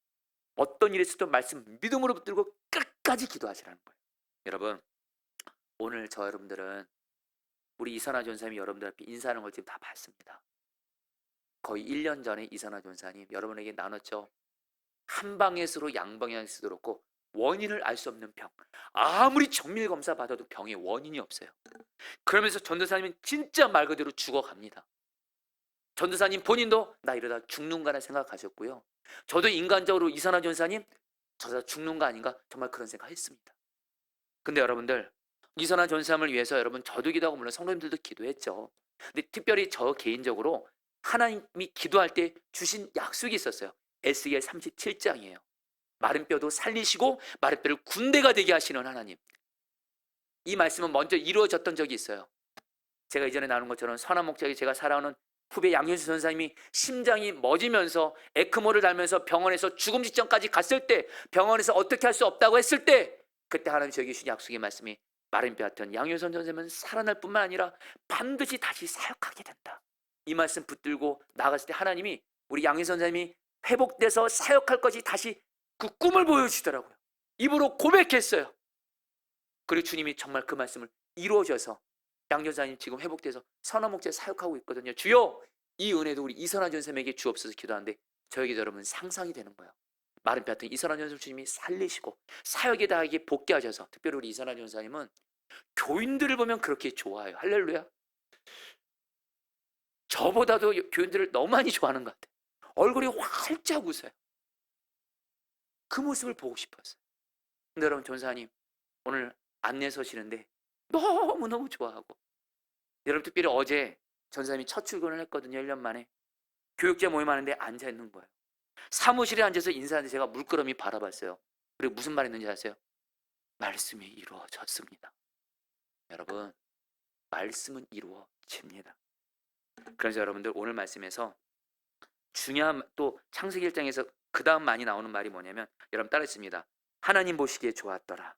어떤 일이 있어도 말씀 믿음으로 붙들고 끝까지 기도하시라는 거예요. 여러분 오늘 저 여러분들은 우리 이선화 전사님이 여러분들 앞에 인사하는 걸 지금 다 봤습니다. 거의 1년 전에 이선화 전사님 여러분에게 나눴죠. 한방에서로 양방향에서도 그렇고 원인을 알 수 없는 병. 아무리 정밀 검사 받아도 병의 원인이 없어요. 그러면서 전도사님은 진짜 말 그대로 죽어갑니다. 전도사님 본인도 나 이러다 죽는가라 생각하셨고요. 저도 인간적으로 이선화 전사님 저다 죽는 거 아닌가 정말 그런 생각했습니다. 근데 여러분들 이선화 전사님을 위해서 여러분 저도 기도하고 물론 성도님들도 기도했죠. 근데 특별히 저 개인적으로 하나님이 기도할 때 주신 약속이 있었어요. 에스겔 37장이에요. 마른 뼈도 살리시고 마른 뼈를 군대가 되게 하시는 하나님. 이 말씀은 먼저 이루어졌던 적이 있어요. 제가 이전에 나눈 것처럼 선한 목자에게 제가 살아오는 후배 양현수 선생님이 심장이 멎으면서 에크모를 달면서 병원에서 죽음 직전까지 갔을 때, 병원에서 어떻게 할 수 없다고 했을 때, 그때 하나님 저에게 주신 약속의 말씀이 마른 뼈 같은 양현선 선생님은 살아날 뿐만 아니라 반드시 다시 사역하게 된다. 이 말씀 붙들고 나갔을 때 하나님이 우리 양현선 선생님이 회복돼서 사역할 것이 다시 그 꿈을 보여주더라고요. 입으로 고백했어요. 그리고 주님이 정말 그 말씀을 이루어져서 양전사님 지금 회복돼서 선한 목자에 사역하고 있거든요. 주여, 이 은혜도 우리 이선한 전사님에게 주옵소서 기도하는데 저에게 여러분 상상이 되는 거예요. 마른 뼈 같은 이선한 전사 주님이 살리시고 사역에 다하게 복귀하셔서, 특별히 우리 이선한 전사님은 교인들을 보면 그렇게 좋아해요. 할렐루야. 저보다도 교인들을 너무 많이 좋아하는 것 같아요. 얼굴이 활짝 웃어요. 그 모습을 보고 싶었어요. 근데 여러분, 전사님 오늘 안내 서시는데 너무너무 좋아하고, 여러분 특별히 어제 전사님이 첫 출근을 했거든요. 1년 만에. 교육자 모임 하는데 앉아 있는 거예요. 사무실에 앉아서 인사하는데 제가 물끄러미 바라봤어요. 그리고 무슨 말 했는지 아세요? 말씀이 이루어졌습니다. 여러분, 말씀은 이루어집니다. 그래서 여러분들 오늘 말씀에서 중요한, 또 창세기 1장에서 그 다음 많이 나오는 말이 뭐냐면, 여러분 따라했습니다. 하나님 보시기에 좋았더라.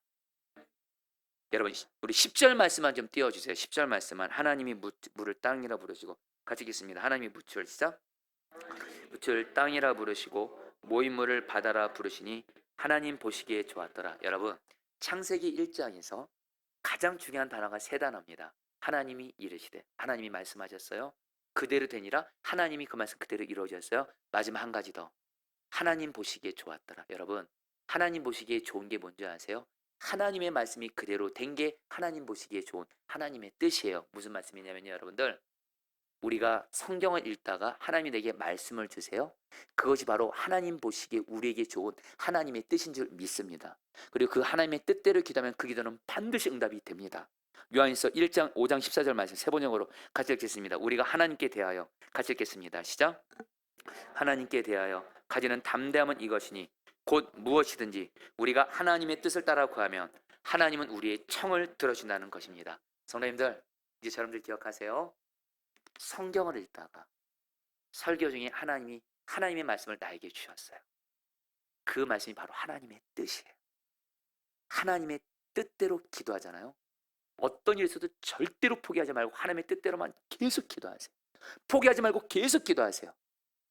여러분 우리 10절 말씀만 좀 띄워주세요. 10절 말씀만. 하나님이 물을 땅이라 부르시고, 같이 읽겠습니다. 하나님이 묻을 시작. 묻을 땅이라 부르시고 모인 물을 바다라 부르시니 하나님 보시기에 좋았더라. 여러분, 창세기 1장에서 가장 중요한 단어가 세 단어입니다. 하나님이 이르시되, 하나님이 말씀하셨어요. 그대로 되니라. 하나님이 그 말씀 그대로 이루어졌어요. 마지막 한 가지 더. 하나님 보시기에 좋았더라. 여러분, 하나님 보시기에 좋은 게 뭔지 아세요? 하나님의 말씀이 그대로 된 게 하나님 보시기에 좋은 하나님의 뜻이에요. 무슨 말씀이냐면요, 여러분들, 우리가 성경을 읽다가 하나님이 내게 말씀을 주세요. 그것이 바로 하나님 보시기에 우리에게 좋은 하나님의 뜻인 줄 믿습니다. 그리고 그 하나님의 뜻대로 기도하면 그 기도는 반드시 응답이 됩니다. 요한일서 1장 5장 14절 말씀 세 번역으로 같이 읽겠습니다. 우리가 하나님께 대하여, 같이 읽겠습니다. 시작. 하나님께 대하여 가지는 담대함은 이것이니 곧 무엇이든지 우리가 하나님의 뜻을 따라 구하면 하나님은 우리의 청을 들어준다는 것입니다. 성도님들, 이제 여러분들 기억하세요. 성경을 읽다가 설교 중에 하나님이 하나님의 말씀을 나에게 주셨어요. 그 말씀이 바로 하나님의 뜻이에요. 하나님의 뜻대로 기도하잖아요. 어떤 일이 있어도 절대로 포기하지 말고 하나님의 뜻대로만 계속 기도하세요. 포기하지 말고 계속 기도하세요.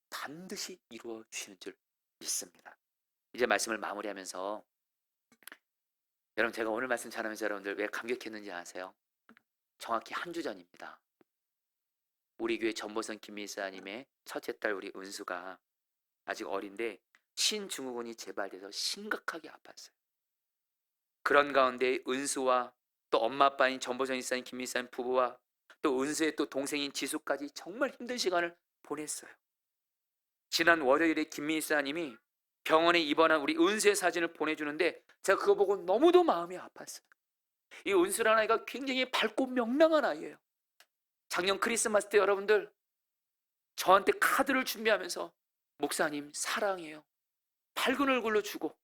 반드시 이루어 주시는 줄 믿습니다. 이제 말씀을 마무리하면서, 여러분 제가 오늘 말씀 전하면서 여러분들 왜 감격했는지 아세요? 정확히 한 주 전입니다. 우리 교회 전보선 김미사님의 첫째 딸 우리 은수가 아직 어린데 신증후군이 재발돼서 심각하게 아팠어요. 그런 가운데 은수와 또 엄마 아빠인 전보선 이사님 김미사님 부부와 또 은수의 또 동생인 지수까지 정말 힘든 시간을 보냈어요. 지난 월요일에 김미사님이 병원에 입원한 우리 은수의 사진을 보내주는데 제가 그거 보고 너무도 마음이 아팠어요. 이 은수라는 아이가 굉장히 밝고 명랑한 아이예요. 작년 크리스마스 때 여러분들 저한테 카드를 준비하면서 목사님 사랑해요, 밝은 얼굴로 주고,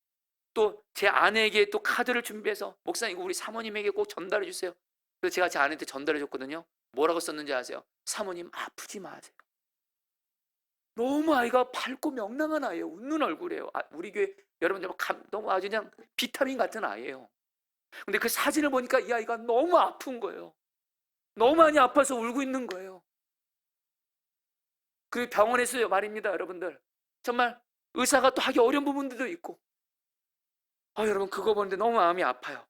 또 제 아내에게 또 카드를 준비해서 목사님 이거 우리 사모님에게 꼭 전달해 주세요. 그래서 제가 제 아내한테 전달해 줬거든요. 뭐라고 썼는지 아세요? 사모님 아프지 마세요. 너무 아이가 밝고 명랑한 아이예요. 웃는 얼굴이에요. 우리 교회 여러분들 너무 아주 그냥 비타민 같은 아이예요. 근데 그 사진을 보니까 이 아이가 너무 아픈 거예요. 너무 많이 아파서 울고 있는 거예요. 그 병원에서 말입니다, 여러분들. 정말 의사가 또 하기 어려운 부분들도 있고, 여러분 그거 보는데 너무 마음이 아파요.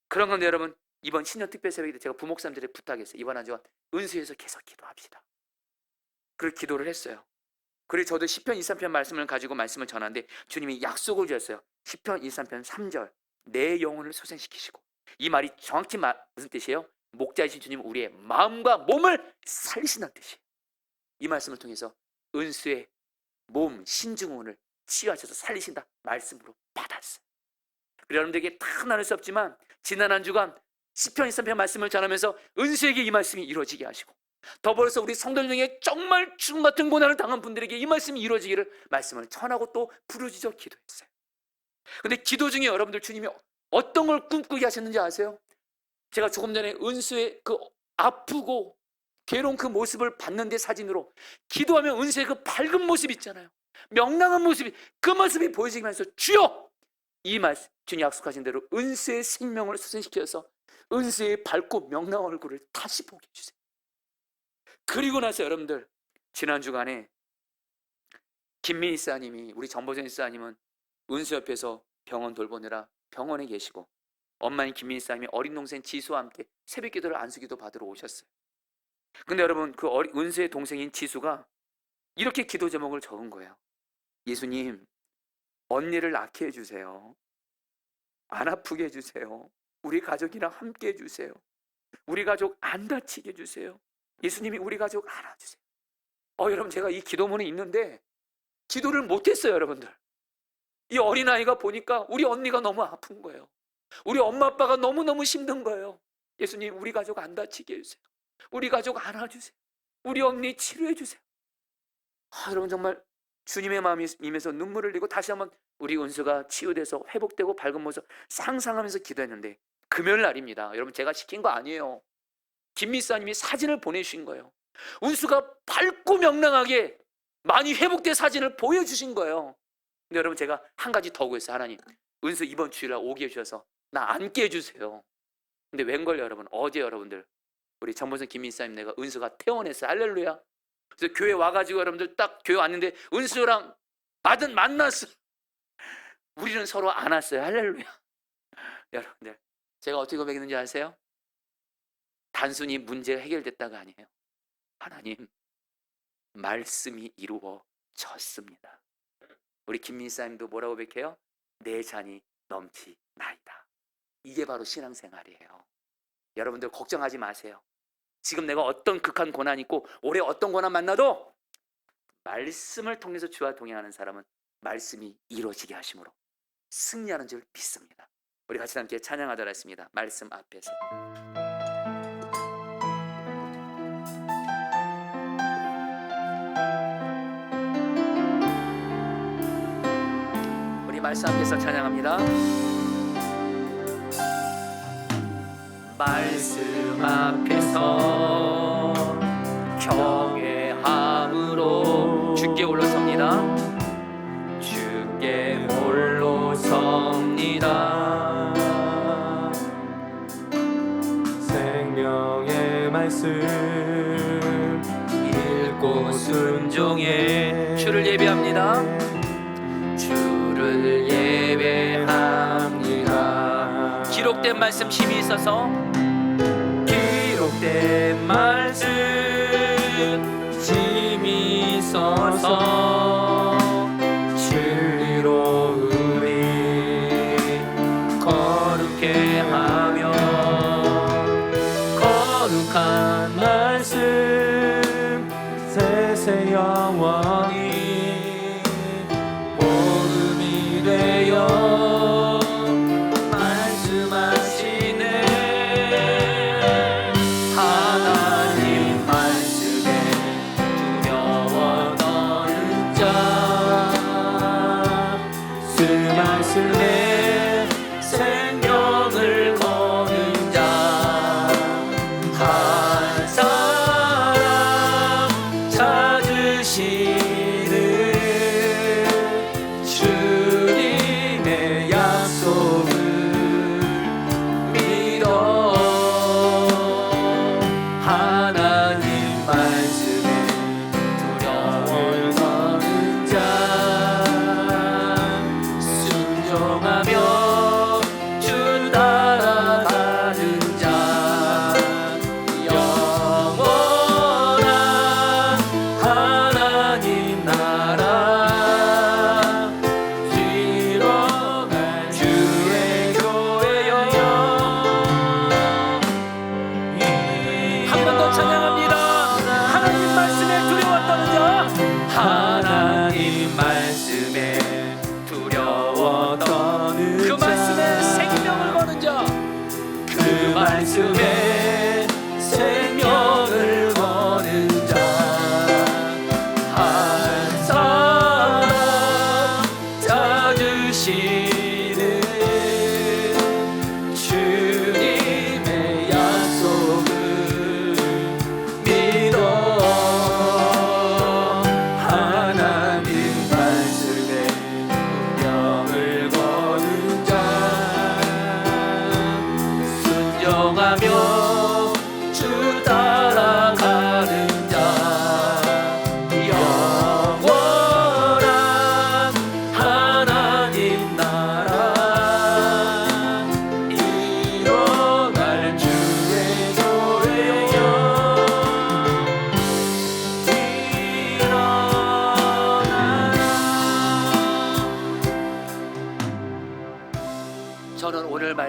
그런 건데 여러분, 이번 신년 특별 새벽에 제가 부목사님들에 부탁했어요. 이번 한 주간 은수에서 계속 기도합시다. 그걸 기도를 했어요. 그리고 저도 시편 23편 말씀을 가지고 말씀을 전하는데 주님이 약속을 주셨어요. 시편 23편 3절, 내 영혼을 소생시키시고. 이 말이 정확히 무슨 뜻이에요? 목자이신 주님 우리의 마음과 몸을 살리신다는 뜻이에요. 이 말씀을 통해서 은수의 몸 신증후군을 치유하셔서 살리신다 말씀으로 받았어요. 그리고 여러분들에게 다 나눌 수 없지만 지난 한 주간 시편 23편 말씀을 전하면서 은수에게 이 말씀이 이루어지게 하시고, 더불어서 우리 성도들 중에 정말 죽음 같은 고난을 당한 분들에게 이 말씀이 이루어지기를 말씀을 전하고 또 부르짖어 기도했어요. 근데 기도 중에 여러분들 주님이 어떤 걸 꿈꾸게 하셨는지 아세요? 제가 조금 전에 은수의 그 아프고 괴로운 그 모습을 봤는데, 사진으로 기도하면 은수의 그 밝은 모습 있잖아요. 명랑한 모습이, 그 모습이 보여지면서 주여, 이 말씀 주님 약속하신 대로 은수의 생명을 솟아시켜서 은수의 밝고 명랑한 얼굴을 다시 보게 해주세요. 그리고 나서 여러분들, 지난 주간에 김민희 사님이, 우리 정보전 사님은 은수 옆에서 병원 돌보느라 병원에 계시고, 엄마인 김민희 사님이 어린 동생 지수와 함께 새벽 기도를 안수기도 받으러 오셨어요. 근데 여러분, 그 은수의 동생인 지수가 이렇게 기도 제목을 적은 거예요. 예수님, 언니를 낫게 해주세요. 안 아프게 해주세요. 우리 가족이랑 함께 해주세요. 우리 가족 안 다치게 해주세요. 예수님이 우리 가족 알아주세요. 여러분, 제가 이 기도문이 있는데 기도를 못했어요. 여러분들, 이 어린아이가 보니까 우리 언니가 너무 아픈 거예요. 우리 엄마 아빠가 너무너무 힘든 거예요. 예수님, 우리 가족 안 다치게 해주세요. 우리 가족 안아주세요. 우리 언니 치료해 주세요. 여러분, 정말 주님의 마음이 임해서 눈물을 흘리고 다시 한번 우리 은수가 치유돼서 회복되고 밝은 모습 상상하면서 기도했는데, 금요일 날입니다. 여러분, 제가 시킨 거 아니에요. 김미사님이 사진을 보내주신 거예요. 은수가 밝고 명랑하게 많이 회복된 사진을 보여주신 거예요. 근데 여러분, 제가 한 가지 더 구했어요. 하나님, 은수 이번 주일날 오게 해주셔서 나 앉게 해주세요. 근데 웬걸요 여러분, 어제 여러분들 우리 정보선 김민사님 내가 은수가 퇴원했어요. 할렐루야. 그래서 교회 와가지고 여러분들 딱 교회 왔는데 은수랑 만났어. 우리는 서로 안 왔어요. 할렐루야. 여러분들, 제가 어떻게 고백했는지 아세요? 단순히 문제가 해결됐다가 아니에요. 하나님, 말씀이 이루어졌습니다. 우리 김민사님도 뭐라고 고백해요? 내 잔이 넘치나이다. 이게 바로 신앙생활이에요. 여러분들 걱정하지 마세요. 지금 내가 어떤 극한 고난이 있고 올해 어떤 고난 만나도 말씀을 통해서 주와 동행하는 사람은 말씀이 이루어지게 하심으로 승리하는 줄 믿습니다. 우리 같이 함께 찬양하도록 하겠습니다. 말씀 앞에서. 우리 말씀 앞에서 찬양합니다. 말씀 앞에서 경외함으로 주께 올라섭니다. 주께 올라섭니다. 생명의 말씀 읽고 순종해 주를 예배합니다. 주를 예배합니다. 기록된 말씀 힘이 있어서, 기록된 말씀 힘이 있어서 진리로 우리 거룩해 하며, 거룩한 말씀 세세 영원히 복음이 되어 말씀하시네. 하나님 말씀에 두려워 떠는 자, 그 말씀에 생명을 거는 자, 한 사람 찾으시는 주님의 약속을 믿어. 하나님 말씀에 두려워 떠는 자, 순종하며 주 따라가는 자, 영원한 하나님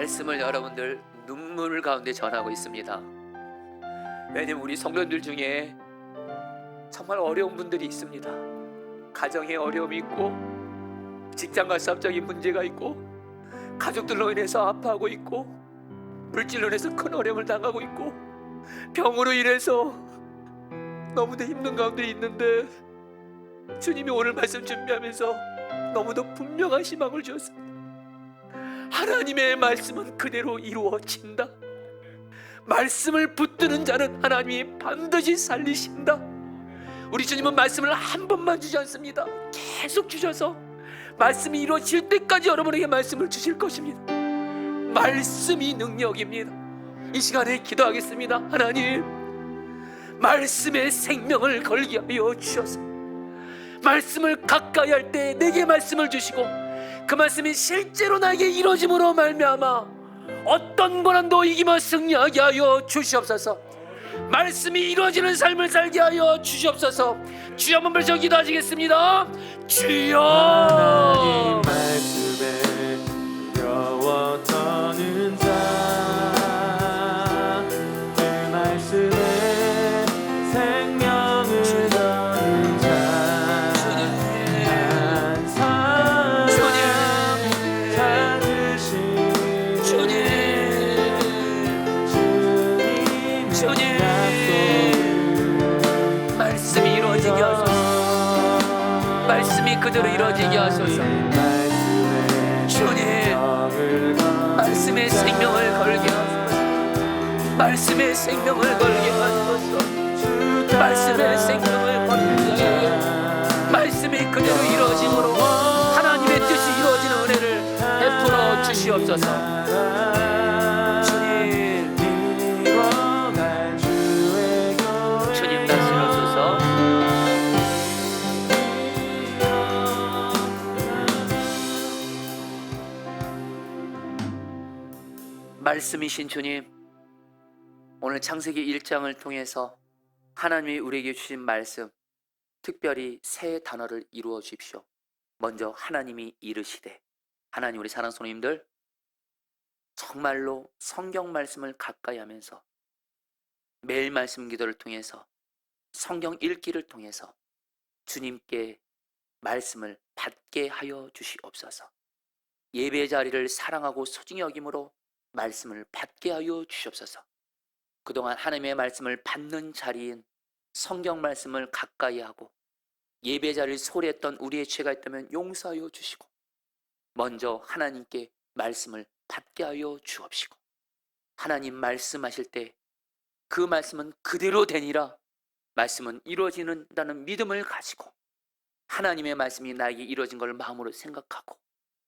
말씀을 여러분들 눈물 가운데 전하고 있습니다. 왜냐면 우리 성도님들 중에 정말 어려운 분들이 있습니다. 가정에 어려움이 있고, 직장과 사업적인 문제가 있고, 가족들로 인해서 아파하고 있고, 물질로 인해서 큰 어려움을 당하고 있고, 병으로 인해서 너무도 힘든 가운데 있는데, 주님이 오늘 말씀 준비하면서 너무도 분명한 희망을 주었습니다. 하나님의 말씀은 그대로 이루어진다. 말씀을 붙드는 자는 하나님이 반드시 살리신다. 우리 주님은 말씀을 한 번만 주지 않습니다. 계속 주셔서 말씀이 이루어질 때까지 여러분에게 말씀을 주실 것입니다. 말씀이 능력입니다. 이 시간에 기도하겠습니다. 하나님, 말씀에 생명을 걸게 하여 주셔서 말씀을 가까이 할 때 내게 말씀을 주시고, 그 말씀이 실제로 나에게 이루어짐으로 말미암아 어떤 고난도 이기며 승리하게 하여 주시옵소서. 말씀이 이루어지는 삶을 살게 하여 주시옵소서. 주여 한번 벌써 기도하시겠습니다. 주여. 하나님 말씀에 두려워 떠는 자, 그 말씀에 생명을 얻는 자, 한 사람 찾으시는 주님 말씀이 이루어지게 하소서. 말씀이 그대로 이루어지게 하소서. 주님, 말씀에 생명을 걸게 하소서. 말씀에 생명을 걸게 하소서. 말씀에 생명을 걸게 하소서. 말씀이 그대로 이루어짐으로 하나님의 뜻이 이루어지는 은혜를 베풀어 주시옵소서. 주님 다스려소서. 말씀이신 주님, 오늘 창세기 1장을 통해서 하나님이 우리에게 주신 말씀, 특별히 세 단어를 이루어 주십시오. 먼저 하나님이 이르시되. 하나님, 우리 사랑하는 성도님들, 정말로 성경 말씀을 가까이 하면서 매일 말씀 기도를 통해서, 성경 읽기를 통해서 주님께 말씀을 받게 하여 주시옵소서. 예배 자리를 사랑하고 소중히 여김으로 말씀을 받게 하여 주시옵소서. 그동안 하나님의 말씀을 받는 자리인 성경 말씀을 가까이 하고 예배 자리를 소홀했던 우리의 죄가 있다면 용서하여 주시고, 먼저 하나님께 말씀을 받게 하여 주옵시고, 하나님 말씀하실 때 그 말씀은 그대로 되니라, 말씀은 이루어지는다는 믿음을 가지고 하나님의 말씀이 나에게 이루어진 걸 마음으로 생각하고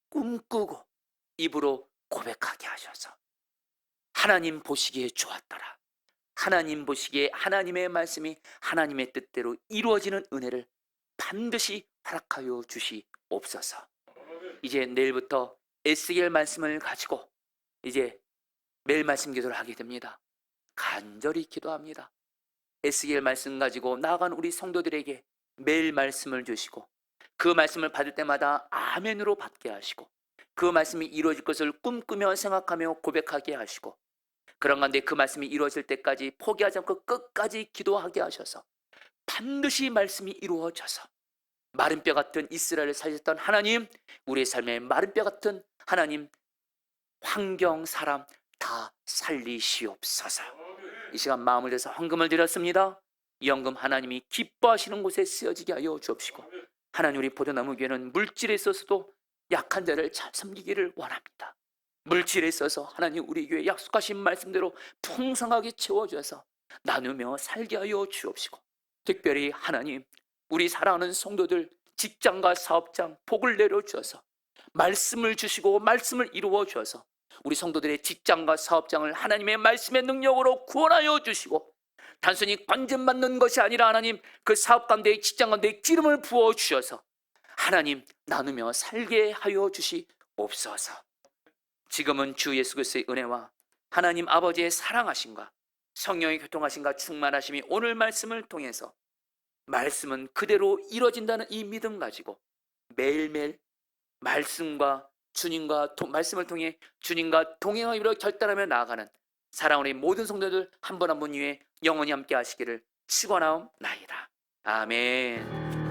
꿈꾸고 입으로 고백하게 하셔서 하나님 보시기에 좋았더라, 하나님 보시기에 하나님의 말씀이 하나님의 뜻대로 이루어지는 은혜를 반드시 허락하여 주시옵소서. 이제 내일부터 에스겔 말씀을 가지고 이제 매일 말씀 기도를 하게 됩니다. 간절히 기도합니다. 에스겔 말씀 가지고 나아간 우리 성도들에게 매일 말씀을 주시고, 그 말씀을 받을 때마다 아멘으로 받게 하시고, 그 말씀이 이루어질 것을 꿈꾸며 생각하며 고백하게 하시고, 그런 가운데 그 말씀이 이루어질 때까지 포기하지 않고 끝까지 기도하게 하셔서 반드시 말씀이 이루어져서 마른 뼈 같은 이스라엘을 살렸던 하나님, 우리의 삶에 마른 뼈 같은 하나님, 환경, 사람 다 살리시옵소서. 이 시간 마음을 내서 헌금을 드렸습니다. 이 헌금 하나님이 기뻐하시는 곳에 쓰여지게 하여 주옵시고, 하나님, 우리 포도나무 교회는 물질에 있어서도 약한 자를 잘 섬기기를 원합니다. 물질에 있어서 하나님 우리 교회 약속하신 말씀대로 풍성하게 채워주셔서 나누며 살게 하여 주옵시고, 특별히 하나님, 우리 사랑하는 성도들 직장과 사업장 복을 내려주셔서 말씀을 주시고 말씀을 이루어 주셔서 우리 성도들의 직장과 사업장을 하나님의 말씀의 능력으로 구원하여 주시고, 단순히 관점받는 것이 아니라 하나님 그 사업 가운데 직장 가운데 기름을 부어 주셔서 하나님 나누며 살게 하여 주시옵소서. 지금은 주 예수 그리스도의 은혜와 하나님 아버지의 사랑하심과 성령의 교통하심과 충만하심이 오늘 말씀을 통해서 말씀은 그대로 이루어진다는 이 믿음 가지고 매일매일 말씀과 말씀을 통해 주님과 동행하기로 결단하며 나아가는 사랑하는 모든 성도들 한 분 한 분 위에 영원히 함께 하시기를 축원하옵나이다. 아멘.